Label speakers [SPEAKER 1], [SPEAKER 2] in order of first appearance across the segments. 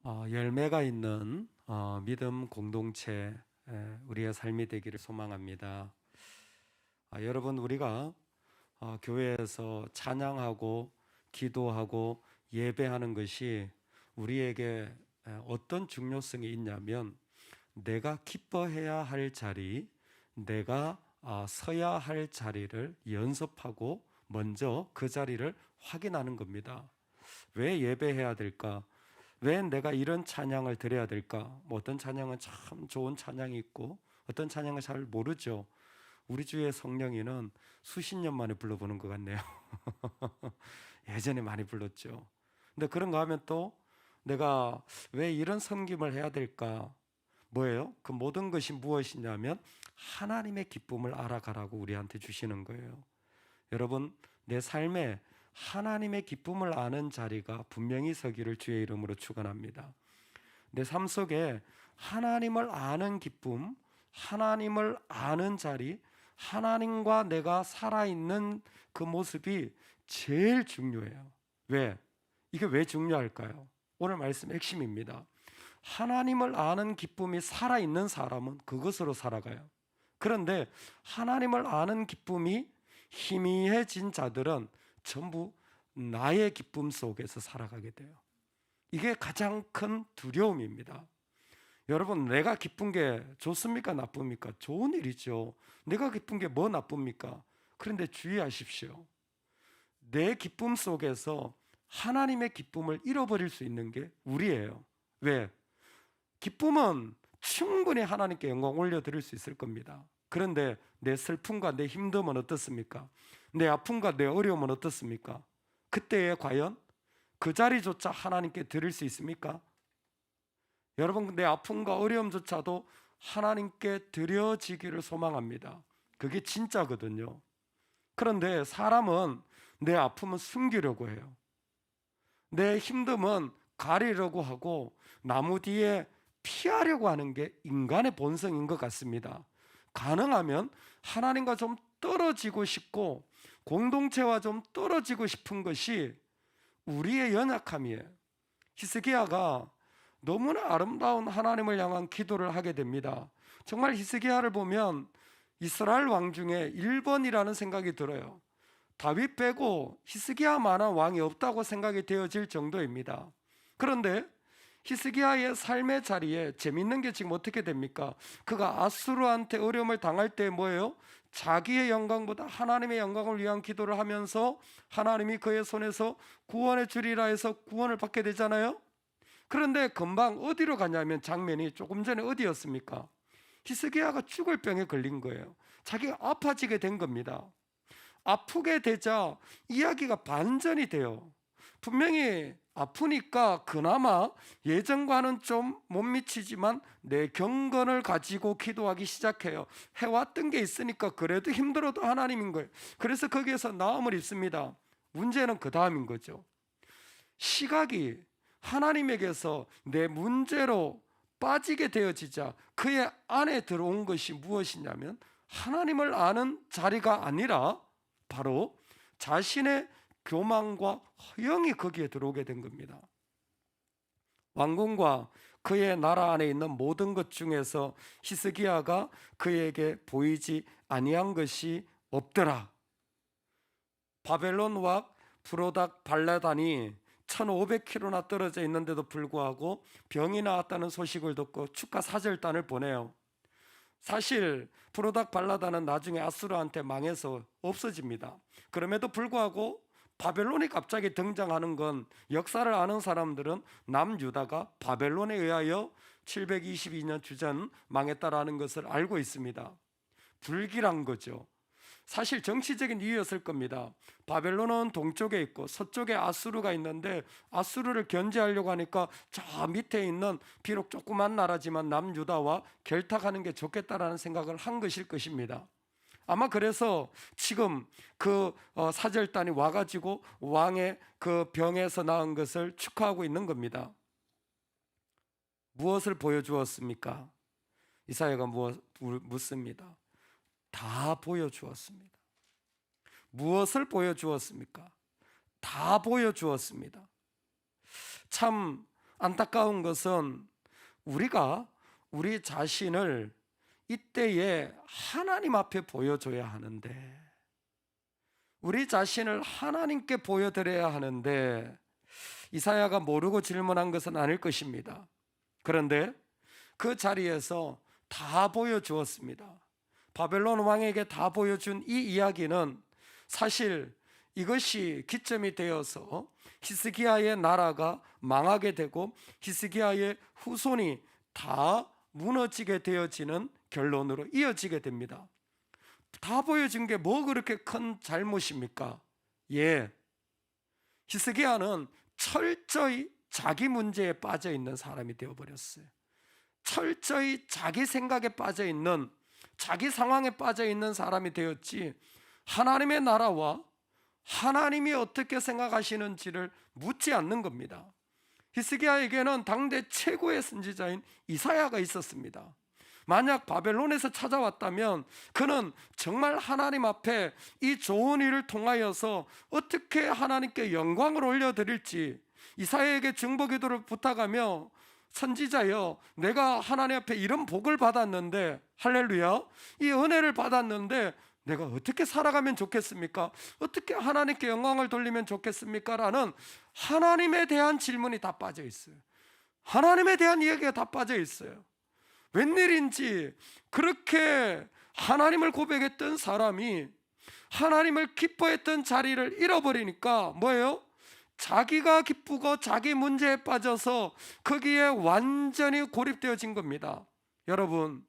[SPEAKER 1] 열매가 있는 믿음 공동체 우리의 삶이 되기를 소망합니다. 여러분, 우리가 교회에서 찬양하고 기도하고 예배하는 것이 우리에게 어떤 중요성이 있냐면, 내가 기뻐해야 할 자리, 내가 서야 할 자리를 연습하고 먼저 그 자리를 확인하는 겁니다. 왜 예배해야 될까? 왜 내가 이런 찬양을 드려야 될까? 어떤 찬양은 참 좋은 찬양이 있고 어떤 찬양은 잘 모르죠. 우리 주의 성령이는 수십 년 만에 불러보는 것 같네요. 예전에 많이 불렀죠. 근데 그런 거 하면 또 내가 왜 이런 섬김을 해야 될까? 뭐예요? 그 모든 것이 무엇이냐면 하나님의 기쁨을 알아가라고 우리한테 주시는 거예요. 여러분, 내 삶에 하나님의 기쁨을 아는 자리가 분명히 서기를 주의 이름으로 축원합니다. 내 삶 속에 하나님을 아는 기쁨, 하나님을 아는 자리, 하나님과 내가 살아있는 그 모습이 제일 중요해요. 왜? 이게 왜 중요할까요? 오늘 말씀 핵심입니다. 하나님을 아는 기쁨이 살아있는 사람은 그것으로 살아가요. 그런데 하나님을 아는 기쁨이 희미해진 자들은 전부 나의 기쁨 속에서 살아가게 돼요. 이게 가장 큰 두려움입니다. 여러분, 내가 기쁜 게 좋습니까? 나쁩니까? 좋은 일이죠. 내가 기쁜 게 뭐 나쁩니까? 그런데 주의하십시오. 내 기쁨 속에서 하나님의 기쁨을 잃어버릴 수 있는 게 우리예요. 왜? 기쁨은 충분히 하나님께 영광 올려드릴 수 있을 겁니다. 그런데 내 슬픔과 내 힘듦은 어떻습니까? 내 아픔과 내 어려움은 어떻습니까? 그때에 과연 그 자리조차 하나님께 드릴 수 있습니까? 여러분, 내 아픔과 어려움조차도 하나님께 드려지기를 소망합니다. 그게 진짜거든요. 그런데 사람은 내 아픔은 숨기려고 해요. 내 힘듦은 가리려고 하고 나무 뒤에 피하려고 하는 게 인간의 본성인 것 같습니다. 가능하면 하나님과 좀 떨어지고 싶고 공동체와 좀 떨어지고 싶은 것이 우리의 연약함이에요. 히스기야가 너무나 아름다운 하나님을 향한 기도를 하게 됩니다. 정말 히스기야를 보면 이스라엘 왕 중에 1번이라는 생각이 들어요. 다윗 빼고 히스기야만한 왕이 없다고 생각이 되어질 정도입니다. 그런데 히스기야의 삶의 자리에 재밌는 게 지금 어떻게 됩니까? 그가 아수르한테 어려움을 당할 때 뭐예요? 자기의 영광보다 하나님의 영광을 위한 기도를 하면서 하나님이 그의 손에서 구원해 주리라 해서 구원을 받게 되잖아요. 그런데 금방 어디로 가냐면 장면이 조금 전에 어디였습니까? 히스기야가 죽을 병에 걸린 거예요. 자기가 아파지게 된 겁니다. 아프게 되자 이야기가 반전이 돼요. 분명히 아프니까 그나마 예전과는 좀 못 미치지만 내 경건을 가지고 기도하기 시작해요. 해왔던 게 있으니까 그래도 힘들어도 하나님인 거예요. 그래서 거기에서 나음을 입습니다. 문제는 그 다음인 거죠. 시각이 하나님에게서 내 문제로 빠지게 되어지자 그의 안에 들어온 것이 무엇이냐면 하나님을 아는 자리가 아니라 바로 자신의 교만과 허영이 거기에 들어오게 된 겁니다. 왕궁과 그의 나라 안에 있는 모든 것 중에서 히스기야가 그에게 보이지 아니한 것이 없더라. 바벨론 왕 브로닥 발라단이 1500km나 떨어져 있는데도 불구하고 병이 나았다는 소식을 듣고 축하 사절단을 보내요. 사실 브로닥 발라단은 나중에 아수르한테 망해서 없어집니다. 그럼에도 불구하고 바벨론이 갑자기 등장하는 건 역사를 아는 사람들은 남유다가 바벨론에 의하여 722년 주전 망했다라는 것을 알고 있습니다. 불길한 거죠. 사실 정치적인 이유였을 겁니다. 바벨론은 동쪽에 있고 서쪽에 아수르가 있는데 아수르를 견제하려고 하니까 저 밑에 있는 비록 조그만 나라지만 남유다와 결탁하는 게 좋겠다라는 생각을 한 것일 것입니다. 아마 그래서 지금 그 사절단이 와가지고 왕의 그 병에서 나은 것을 축하하고 있는 겁니다. 무엇을 보여주었습니까? 이사야가 묻습니다. 다 보여주었습니다. 무엇을 보여주었습니까? 다 보여주었습니다. 참 안타까운 것은 우리가 우리 자신을 이때에 하나님 앞에 보여줘야 하는데, 우리 자신을 하나님께 보여드려야 하는데 이사야가 모르고 질문한 것은 아닐 것입니다. 그런데 그 자리에서 다 보여주었습니다. 바벨론 왕에게 다 보여준 이 이야기는 사실 이것이 기점이 되어서 히스기야의 나라가 망하게 되고 히스기야의 후손이 다 무너지게 되어지는 결론으로 이어지게 됩니다. 다 보여준 게 뭐 그렇게 큰 잘못입니까? 히스기야는 철저히 자기 문제에 빠져 있는 사람이 되어버렸어요. 철저히 자기 생각에 빠져 있는, 자기 상황에 빠져 있는 사람이 되었지, 하나님의 나라와 하나님이 어떻게 생각하시는지를 묻지 않는 겁니다. 히스기야에게는 당대 최고의 선지자인 이사야가 있었습니다. 만약 바벨론에서 찾아왔다면 그는 정말 하나님 앞에 이 좋은 일을 통하여서 어떻게 하나님께 영광을 올려드릴지 이사야에게 중보기도를 부탁하며, 선지자여, 내가 하나님 앞에 이런 복을 받았는데, 할렐루야, 이 은혜를 받았는데 내가 어떻게 살아가면 좋겠습니까? 어떻게 하나님께 영광을 돌리면 좋겠습니까? 라는 하나님에 대한 질문이 다 빠져 있어요. 하나님에 대한 이야기가 다 빠져 있어요. 웬일인지 그렇게 하나님을 고백했던 사람이 하나님을 기뻐했던 자리를 잃어버리니까 뭐예요? 자기가 기쁘고 자기 문제에 빠져서 거기에 완전히 고립되어진 겁니다. 여러분,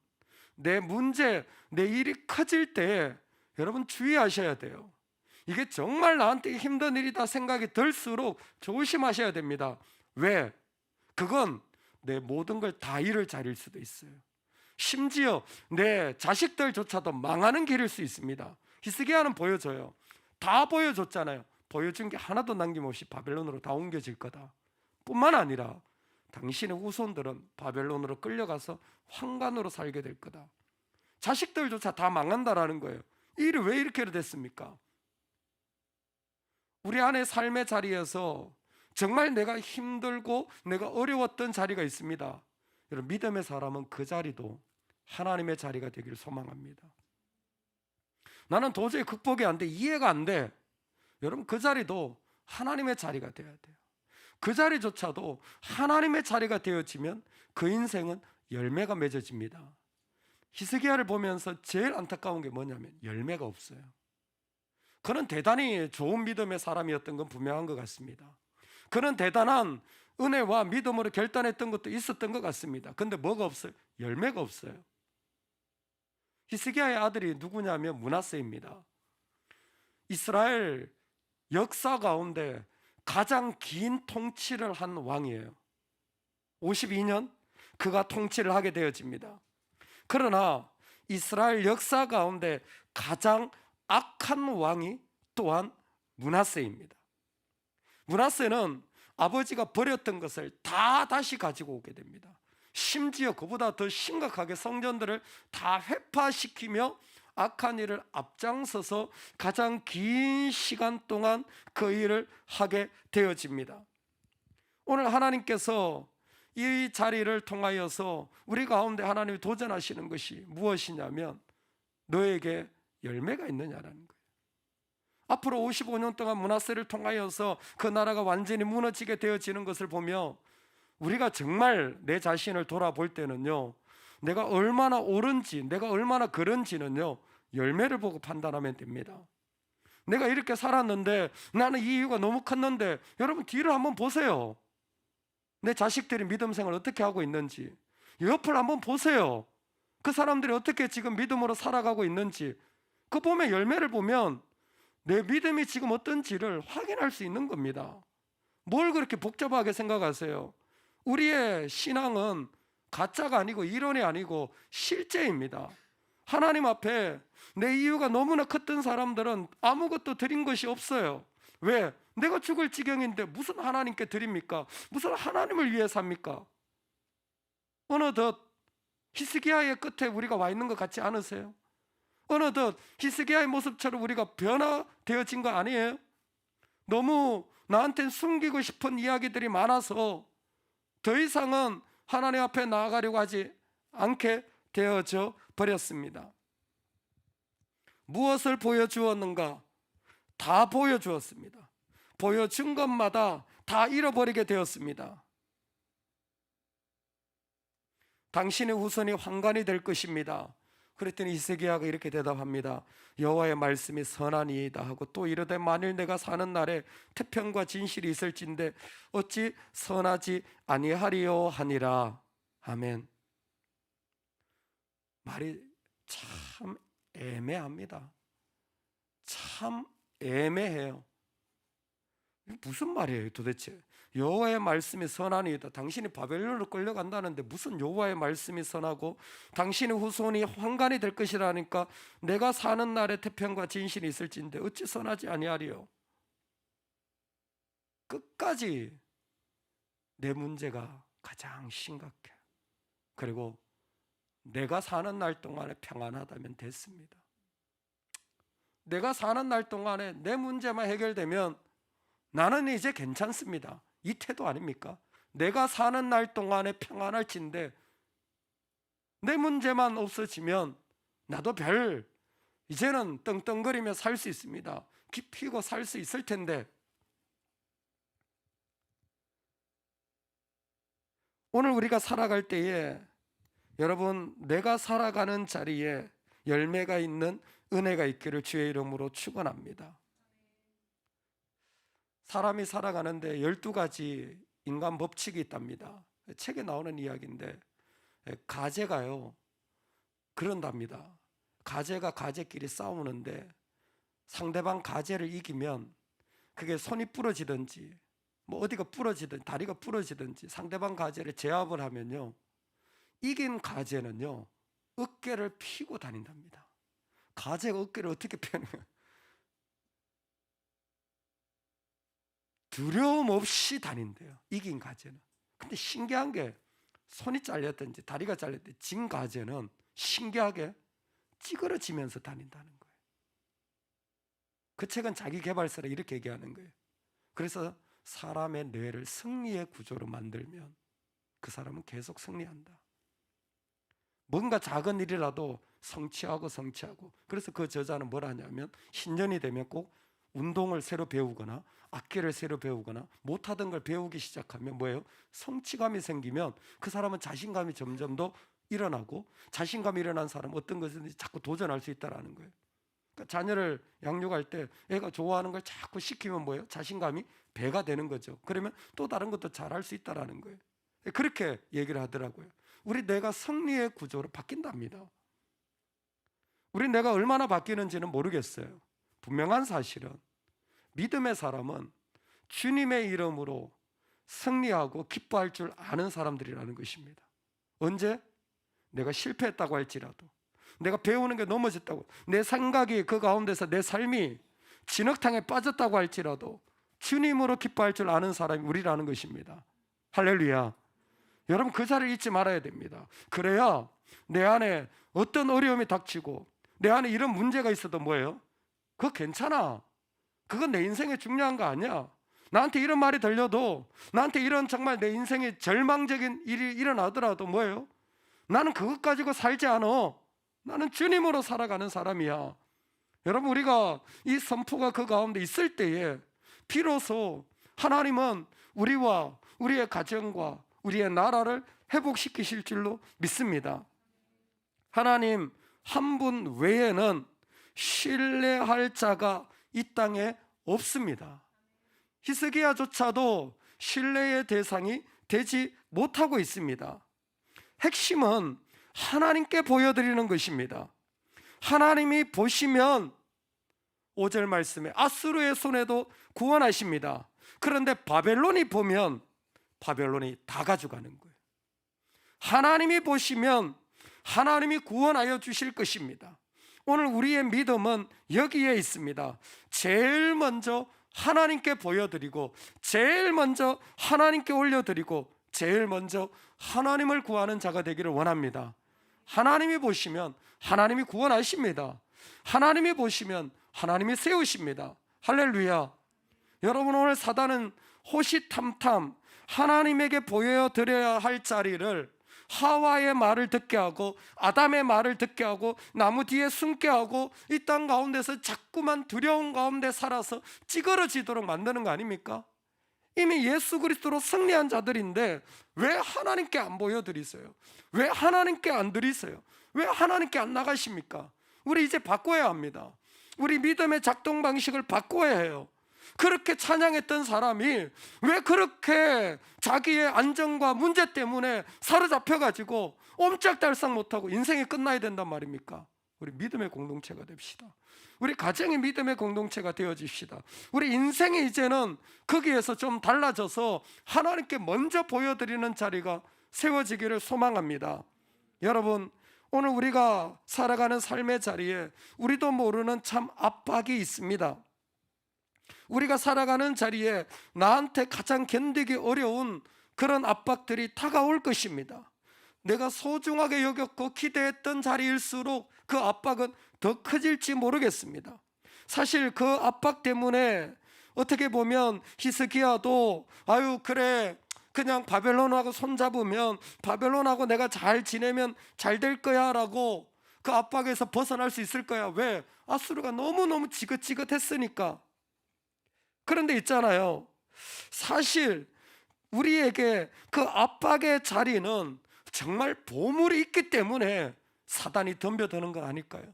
[SPEAKER 1] 내 문제, 내 일이 커질 때 여러분 주의하셔야 돼요. 이게 정말 나한테 힘든 일이다 생각이 들수록 조심하셔야 됩니다. 왜? 그건 내 모든 걸 다 잃을 자리일 수도 있어요. 심지어 내 자식들조차도 망하는 길일 수 있습니다. 히스기야는 보여줘요. 다 보여줬잖아요. 보여준 게 하나도 남김없이 바벨론으로 다 옮겨질 거다. 뿐만 아니라 당신의 후손들은 바벨론으로 끌려가서 황간으로 살게 될 거다. 자식들조차 다 망한다라는 거예요. 이 일이 왜 이렇게 됐습니까? 우리 안의 삶의 자리에서 정말 내가 힘들고 내가 어려웠던 자리가 있습니다. 여러분, 믿음의 사람은 그 자리도 하나님의 자리가 되기를 소망합니다. 나는 도저히 극복이 안 돼, 이해가 안 돼. 여러분, 그 자리도 하나님의 자리가 되어야 돼요. 그 자리조차도 하나님의 자리가 되어지면 그 인생은 열매가 맺어집니다. 히스기야를 보면서 제일 안타까운 게 뭐냐면 열매가 없어요. 그는 대단히 좋은 믿음의 사람이었던 건 분명한 것 같습니다. 그는 대단한 은혜와 믿음으로 결단했던 것도 있었던 것 같습니다. 근데 뭐가 없어요? 열매가 없어요. 히스기야의 아들이 누구냐면 므낫세입니다. 이스라엘 역사 가운데 가장 긴 통치를 한 왕이에요. 52년 그가 통치를 하게 되어집니다. 그러나 이스라엘 역사 가운데 가장 악한 왕이 또한 므낫세입니다. 므낫세는 아버지가 버렸던 것을 다 다시 가지고 오게 됩니다. 심지어 그보다 더 심각하게 성전들을 다 회파시키며 악한 일을 앞장서서 가장 긴 시간 동안 그 일을 하게 되어집니다. 오늘 하나님께서 이 자리를 통하여서 우리 가운데 하나님이 도전하시는 것이 무엇이냐면 너에게 열매가 있느냐라는 거예요. 앞으로 55년 동안 므낫세를 통하여서 그 나라가 완전히 무너지게 되어지는 것을 보며 우리가 정말 내 자신을 돌아볼 때는요, 내가 얼마나 옳은지, 내가 얼마나 그런지는요, 열매를 보고 판단하면 됩니다. 내가 이렇게 살았는데 나는 이 이유가 너무 컸는데, 여러분 뒤를 한번 보세요. 내 자식들이 믿음 생활을 어떻게 하고 있는지, 옆을 한번 보세요. 그 사람들이 어떻게 지금 믿음으로 살아가고 있는지, 그 보면 열매를 보면 내 믿음이 지금 어떤지를 확인할 수 있는 겁니다. 뭘 그렇게 복잡하게 생각하세요? 우리의 신앙은 가짜가 아니고 이론이 아니고 실제입니다. 하나님 앞에 내 이유가 너무나 컸던 사람들은 아무것도 드린 것이 없어요. 왜? 내가 죽을 지경인데 무슨 하나님께 드립니까? 무슨 하나님을 위해 삽니까? 어느덧 히스기야의 끝에 우리가 와 있는 것 같지 않으세요? 어느덧 히스기야의 모습처럼 우리가 변화되어진 거 아니에요? 너무 나한테 숨기고 싶은 이야기들이 많아서 더 이상은 하나님 앞에 나아가려고 하지 않게 되어져 버렸습니다. 무엇을 보여주었는가? 다 보여주었습니다. 보여준 것마다 다 잃어버리게 되었습니다. 당신의 후손이 환관이 될 것입니다. 그랬더니 히스기야가 이렇게 대답합니다. 여호와의 말씀이 선하니이다 하고 또 이르되 만일 내가 사는 날에 태평과 진실이 있을진데 어찌 선하지 아니하리요 하니라. 아멘. 말이 참 애매합니다. 참 애매해요. 무슨 말이에요 도대체? 여호와의 말씀이 선하니이다. 당신이 바벨론으로 끌려간다는데 무슨 여호와의 말씀이 선하고 당신의 후손이 환관이 될 것이라니까 내가 사는 날에 태평과 진실이 있을진데 어찌 선하지 아니하리요. 끝까지 내 문제가 가장 심각해. 그리고 내가 사는 날 동안에 평안하다면 됐습니다. 내가 사는 날 동안에 내 문제만 해결되면 나는 이제 괜찮습니다. 이 태도 아닙니까? 내가 사는 날 동안에 평안할진데 내 문제만 없어지면 나도 이제는 떵떵거리며 살 수 있습니다. 기피고 살 수 있을 텐데 오늘 우리가 살아갈 때에 여러분 내가 살아가는 자리에 열매가 있는 은혜가 있기를 주의 이름으로 축원합니다. 사람이 살아가는데 12가지 인간 법칙이 있답니다. 책에 나오는 이야기인데 가재가요 그런답니다. 가재가 가재끼리 싸우는데 상대방 가재를 이기면 그게 손이 부러지든지 뭐 어디가 부러지든지 다리가 부러지든지 상대방 가재를 제압을 하면요 이긴 가재는요 어깨를 피고 다닌답니다. 가재가 어깨를 어떻게 펴는 거예요? 두려움 없이 다닌대요. 이긴 가재는. 근데 신기한 게 손이 잘렸든지 다리가 잘렸든지 진 가재는 신기하게 찌그러지면서 다닌다는 거예요. 그 책은 자기 개발서라 이렇게 얘기하는 거예요. 그래서 사람의 뇌를 승리의 구조로 만들면 그 사람은 계속 승리한다. 뭔가 작은 일이라도 성취하고 그래서 그 저자는 뭘 하냐면 신년이 되면 꼭 운동을 새로 배우거나 악기를 새로 배우거나 못하던 걸 배우기 시작하면 뭐예요? 성취감이 생기면 그 사람은 자신감이 점점 더 일어나고 자신감이 일어난 사람은 어떤 것이든지 자꾸 도전할 수 있다는 거예요. 그러니까 자녀를 양육할 때 애가 좋아하는 걸 자꾸 시키면 뭐예요? 자신감이 배가 되는 거죠. 그러면 또 다른 것도 잘할 수 있다는 거예요. 그렇게 얘기를 하더라고요. 우리 뇌가 승리의 구조로 바뀐답니다. 우리 뇌가 얼마나 바뀌는지는 모르겠어요. 분명한 사실은 믿음의 사람은 주님의 이름으로 승리하고 기뻐할 줄 아는 사람들이라는 것입니다. 언제? 내가 실패했다고 할지라도 내가 배우는 게 넘어졌다고 내 생각이 그 가운데서 내 삶이 진흙탕에 빠졌다고 할지라도 주님으로 기뻐할 줄 아는 사람이 우리라는 것입니다. 할렐루야. 여러분 그 자리를 잊지 말아야 됩니다. 그래야 내 안에 어떤 어려움이 닥치고 내 안에 이런 문제가 있어도 뭐예요? 그거 괜찮아. 그건 내 인생에 중요한 거 아니야. 나한테 이런 말이 들려도 나한테 이런 정말 내 인생에 절망적인 일이 일어나더라도 뭐예요? 나는 그것 가지고 살지 않아. 나는 주님으로 살아가는 사람이야. 여러분 우리가 이 선포가 그 가운데 있을 때에 비로소 하나님은 우리와 우리의 가정과 우리의 나라를 회복시키실 줄로 믿습니다. 하나님 한 분 외에는 신뢰할 자가 이 땅에 없습니다. 히스기야조차도 신뢰의 대상이 되지 못하고 있습니다. 핵심은 하나님께 보여드리는 것입니다. 하나님이 보시면 5절 말씀에 아수르의 손에도 구원하십니다. 그런데 바벨론이 보면 바벨론이 다 가져가는 거예요. 하나님이 보시면 하나님이 구원하여 주실 것입니다. 오늘 우리의 믿음은 여기에 있습니다. 제일 먼저 하나님께 보여드리고 제일 먼저 하나님께 올려드리고 제일 먼저 하나님을 구하는 자가 되기를 원합니다. 하나님이 보시면 하나님이 구원하십니다. 하나님이 보시면 하나님이 세우십니다. 할렐루야. 여러분 오늘 사단은 호시탐탐 하나님에게 보여드려야 할 자리를 하와의 말을 듣게 하고 아담의 말을 듣게 하고 나무 뒤에 숨게 하고 이 땅 가운데서 자꾸만 두려움 가운데 살아서 찌그러지도록 만드는 거 아닙니까? 이미 예수 그리스도로 승리한 자들인데 왜 하나님께 안 보여드리세요? 왜 하나님께 안 드리세요? 왜 하나님께 안 나가십니까? 우리 이제 바꿔야 합니다. 우리 믿음의 작동 방식을 바꿔야 해요. 그렇게 찬양했던 사람이 왜 그렇게 자기의 안정과 문제 때문에 사로잡혀가지고 옴짝달싹 못하고 인생이 끝나야 된단 말입니까? 우리 믿음의 공동체가 됩시다. 우리 가정이 믿음의 공동체가 되어집시다. 우리 인생이 이제는 거기에서 좀 달라져서 하나님께 먼저 보여드리는 자리가 세워지기를 소망합니다. 여러분, 오늘 우리가 살아가는 삶의 자리에 우리도 모르는 참 압박이 있습니다. 우리가 살아가는 자리에 나한테 가장 견디기 어려운 그런 압박들이 다가올 것입니다. 내가 소중하게 여겼고 기대했던 자리일수록 그 압박은 더 커질지 모르겠습니다. 사실 그 압박 때문에 어떻게 보면 히스기야도 아유 그래 그냥 바벨론하고 손잡으면 바벨론하고 내가 잘 지내면 잘 될 거야 라고 그 압박에서 벗어날 수 있을 거야. 왜? 아수르가 너무너무 지긋지긋했으니까. 그런데 있잖아요, 사실 우리에게 그 압박의 자리는 정말 보물이 있기 때문에 사단이 덤벼드는 건 아닐까요?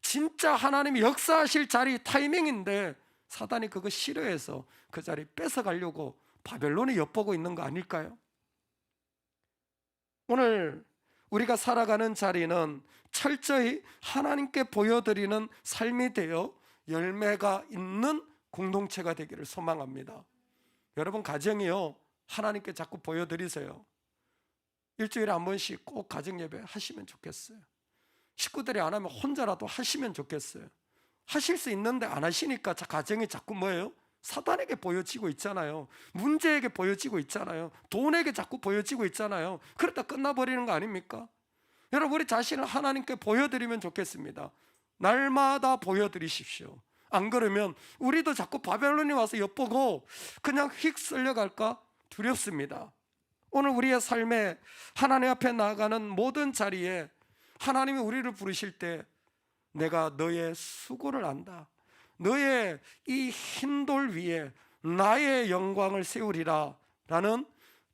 [SPEAKER 1] 진짜 하나님이 역사하실 자리 타이밍인데 사단이 그거 싫어해서 그 자리 뺏어가려고 바벨론이 엿보고 있는 거 아닐까요? 오늘 우리가 살아가는 자리는 철저히 하나님께 보여드리는 삶이 되어 열매가 있는 공동체가 되기를 소망합니다. 여러분 가정이요, 하나님께 자꾸 보여드리세요. 일주일에 한 번씩 꼭 가정예배 하시면 좋겠어요. 식구들이 안 하면 혼자라도 하시면 좋겠어요. 하실 수 있는데 안 하시니까 가정이 자꾸 뭐예요? 사단에게 보여지고 있잖아요. 문제에게 보여지고 있잖아요. 돈에게 자꾸 보여지고 있잖아요. 그러다 끝나버리는 거 아닙니까? 여러분, 우리 자신을 하나님께 보여드리면 좋겠습니다. 날마다 보여드리십시오. 안 그러면 우리도 자꾸 바벨론이 와서 엿보고 그냥 휙 쓸려갈까 두렵습니다. 오늘 우리의 삶에 하나님 앞에 나아가는 모든 자리에 하나님이 우리를 부르실 때 내가 너의 수고를 안다, 너의 이 흰돌 위에 나의 영광을 세우리라 라는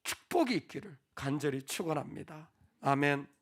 [SPEAKER 1] 축복이 있기를 간절히 축원합니다. 아멘.